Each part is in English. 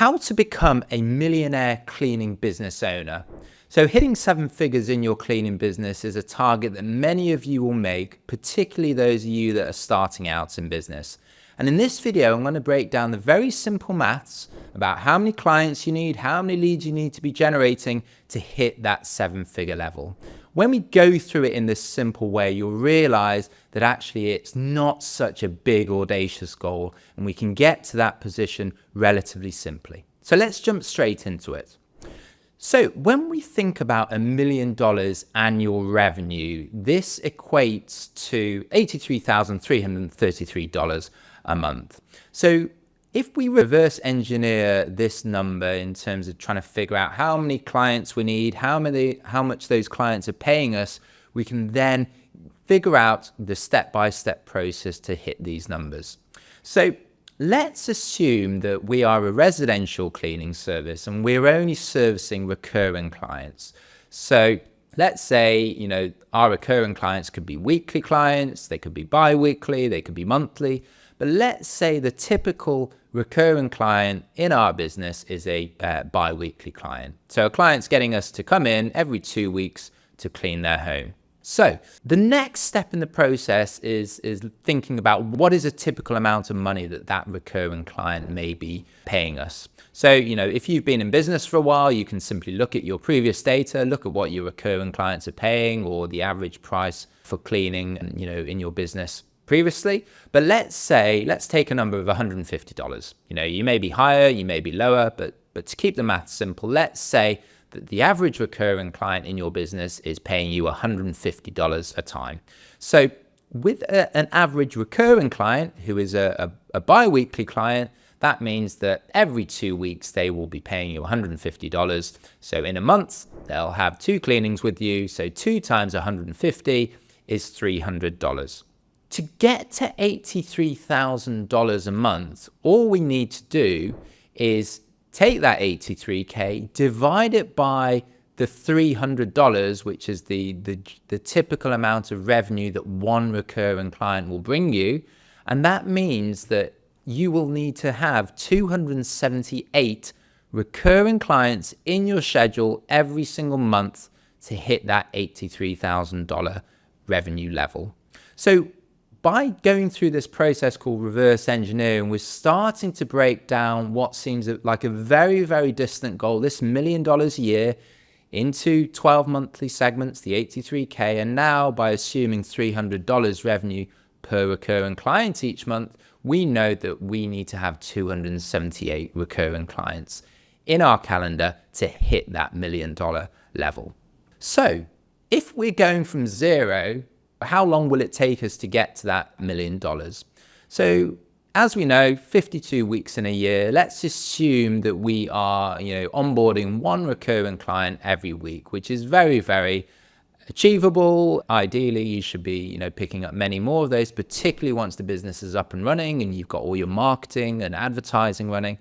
How to become a millionaire cleaning business owner. So hitting 7 figures in your cleaning business is a target that many of you will make, particularly those of you that are starting out in business. And in this video, I'm going to break down the very simple maths about how many clients you need, how many leads you need to be generating to hit that 7-figure level. When we go through it in this simple way, you'll realize that actually it's not such a big, audacious goal, and we can get to that position relatively simply. So let's jump straight into it. So when we think about $1 million annual revenue, this equates to $83,333 a month. So if we reverse engineer this number in terms of trying to figure out how many clients we need, how much those clients are paying us, we can then figure out the step-by-step process to hit these numbers. So let's assume that we are a residential cleaning service and we're only servicing recurring clients. So let's say, our recurring clients could be weekly clients, they could be bi-weekly, they could be monthly. But let's say the typical recurring client in our business is a bi-weekly client. So a client's getting us to come in every 2 weeks to clean their home. So the next step in the process is thinking about what is a typical amount of money that recurring client may be paying us. So, if you've been in business for a while, you can simply look at your previous data, look at what your recurring clients are paying or the average price for cleaning, in your business previously. But let's take a number of $150. You may be higher, you may be lower, but to keep the math simple, let's say that the average recurring client in your business is paying you $150 a time. So with an average recurring client who is a bi-weekly client, that means that every 2 weeks they will be paying you $150. So in a month, they'll have 2 cleanings with you. So 2 times 150 is $300. To get to $83,000 a month, all we need to do is take that 83K, divide it by the $300, which is the typical amount of revenue that one recurring client will bring you. And that means that you will need to have 278 recurring clients in your schedule every single month to hit that $83,000 revenue level. So by going through this process called reverse engineering, we're starting to break down what seems like a very, very distant goal, this $1 million a year, into 12 monthly segments, the 83K. And now by assuming $300 revenue per recurring client each month, we know that we need to have 278 recurring clients in our calendar to hit that $1 million level. So if we're going from zero, how long will it take us to get to that $1 million? So as we know, 52 weeks in a year, let's assume that we are, onboarding one recurring client every week, which is very, very achievable. Ideally, you should be, picking up many more of those, particularly once the business is up and running and you've got all your marketing and advertising running.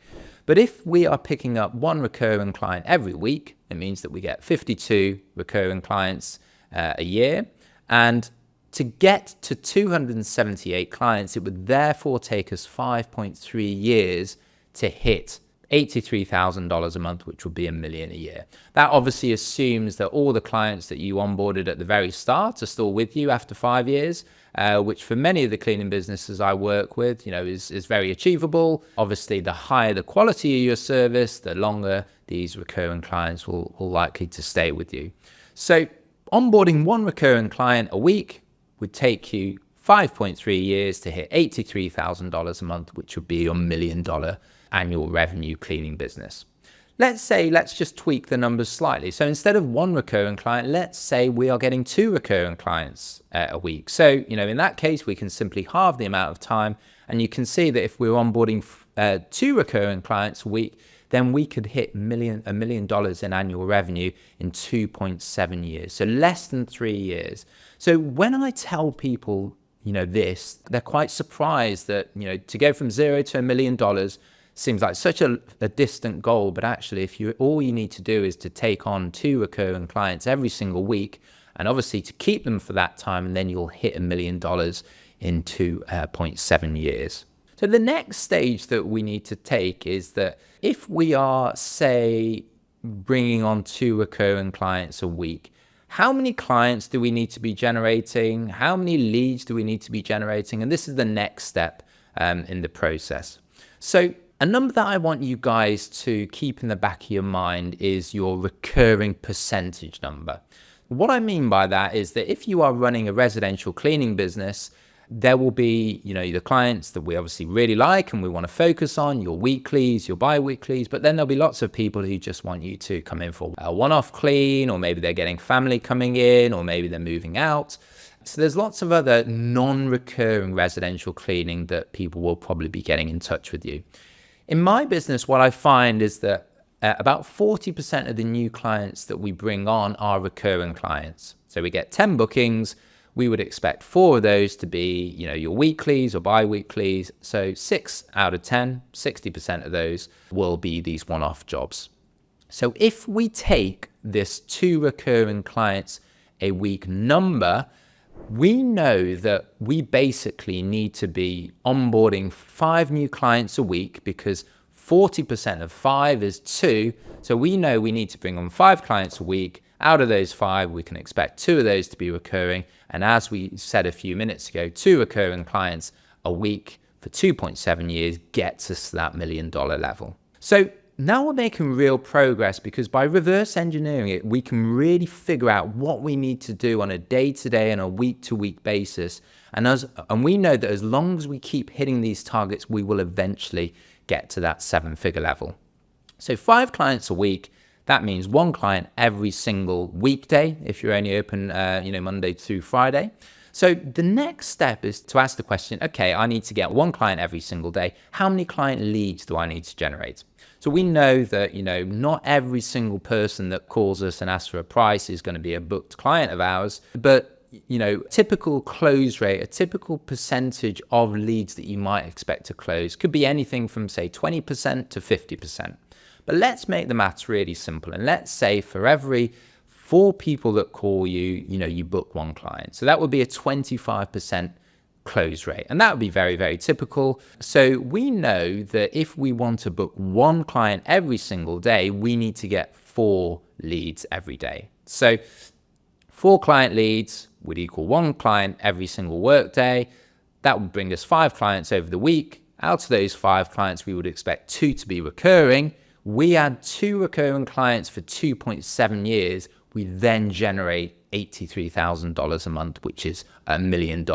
But if we are picking up one recurring client every week, it means that we get 52 recurring clients a year. And to get to 278 clients, it would therefore take us 5.3 years to hit $83,000 a month, which would be $1 million a year. That obviously assumes that all the clients that you onboarded at the very start are still with you after 5 years, which for many of the cleaning businesses I work with, is very achievable. Obviously, the higher the quality of your service, the longer these recurring clients will likely to stay with you. So onboarding one recurring client a week would take you 5.3 years to hit $83,000 a month, which would be your $1 million annual revenue cleaning business. Let's just tweak the numbers slightly. So instead of one recurring client, let's say we are getting 2 recurring clients a week. So, in that case, we can simply halve the amount of time. And you can see that if we're onboarding 2 recurring clients a week, then we could hit $1 million in annual revenue in 2.7 years. So less than 3 years. So when I tell people, this, they're quite surprised that, to go from zero to $1 million seems like such a distant goal. But actually, all you need to do is to take on 2 recurring clients every single week, and obviously to keep them for that time, and then you'll hit $1 million in 2.7 years. So the next stage that we need to take is that if we are, say, bringing on 2 recurring clients a week, how many clients do we need to be generating? How many leads do we need to be generating? And this is the next step in the process. So a number that I want you guys to keep in the back of your mind is your recurring percentage number. What I mean by that is that if you are running a residential cleaning business, there will be, the clients that we obviously really like and we want to focus on, your weeklies, your bi-weeklies, but then there'll be lots of people who just want you to come in for a one-off clean, or maybe they're getting family coming in, or maybe they're moving out. So there's lots of other non-recurring residential cleaning that people will probably be getting in touch with you. In my business, what I find is that about 40% of the new clients that we bring on are recurring clients. So we get 10 bookings. We would expect 4 of those to be, your weeklies or bi-weeklies. So 6 out of 10, 60% of those will be these one-off jobs. So if we take this 2 recurring clients a week number, we know that we basically need to be onboarding 5 new clients a week, because 40% of 5 is 2. So we know we need to bring on 5 clients a week. Out of those 5, we can expect 2 of those to be recurring. And as we said a few minutes ago, 2 recurring clients a week for 2.7 years gets us to that $1 million level. So now we're making real progress, because by reverse engineering it, we can really figure out what we need to do on a day-to-day and a week-to-week basis. And we know that as long as we keep hitting these targets, we will eventually get to that 7-figure level. So 5 clients a week. That means 1 client every single weekday if you're only open, Monday through Friday. So the next step is to ask the question, okay, I need to get 1 client every single day. How many client leads do I need to generate? So we know that, not every single person that calls us and asks for a price is going to be a booked client of ours, but typical close rate, a typical percentage of leads that you might expect to close could be anything from, say, 20% to 50%. But let's make the maths really simple. And let's say for every 4 people that call you, you book 1 client. So that would be a 25% close rate. And that would be very, very typical. So we know that if we want to book 1 client every single day, we need to get 4 leads every day. So 4 client leads would equal 1 client every single work day. That would bring us 5 clients over the week. Out of those 5 clients, we would expect 2 to be recurring. We add 2 recurring clients for 2.7 years. We then generate $83,000 a month, which is $1 million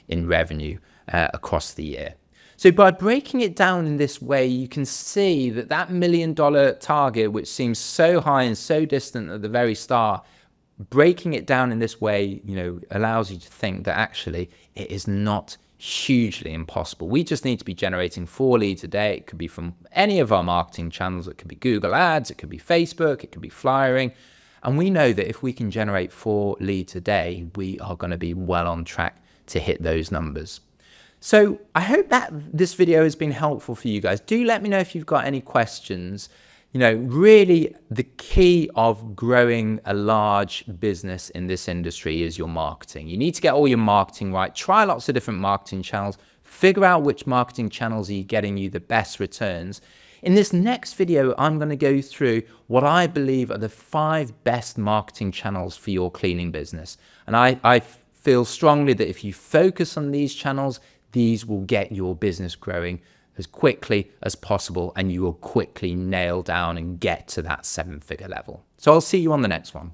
in revenue across the year. So by breaking it down in this way, you can see that that $1 million target, which seems so high and so distant at the very start, breaking it down in this way, allows you to think that actually it is not hugely impossible. We just need to be generating 4 leads a day. It could be from any of our marketing channels. It could be Google Ads, it could be Facebook, it could be flyering. And we know that if we can generate 4 leads a day, we are going to be well on track to hit those numbers. So I hope that this video has been helpful for you guys. Do let me know if you've got any questions. Really the key of growing a large business in this industry is your marketing. You need to get all your marketing right. Try lots of different marketing channels. Figure out which marketing channels are getting you the best returns. In this next video, I'm going to go through what I believe are the 5 best marketing channels for your cleaning business. And I feel strongly that if you focus on these channels, these will get your business growing as quickly as possible, and you will quickly nail down and get to that 7-figure level. So I'll see you on the next one.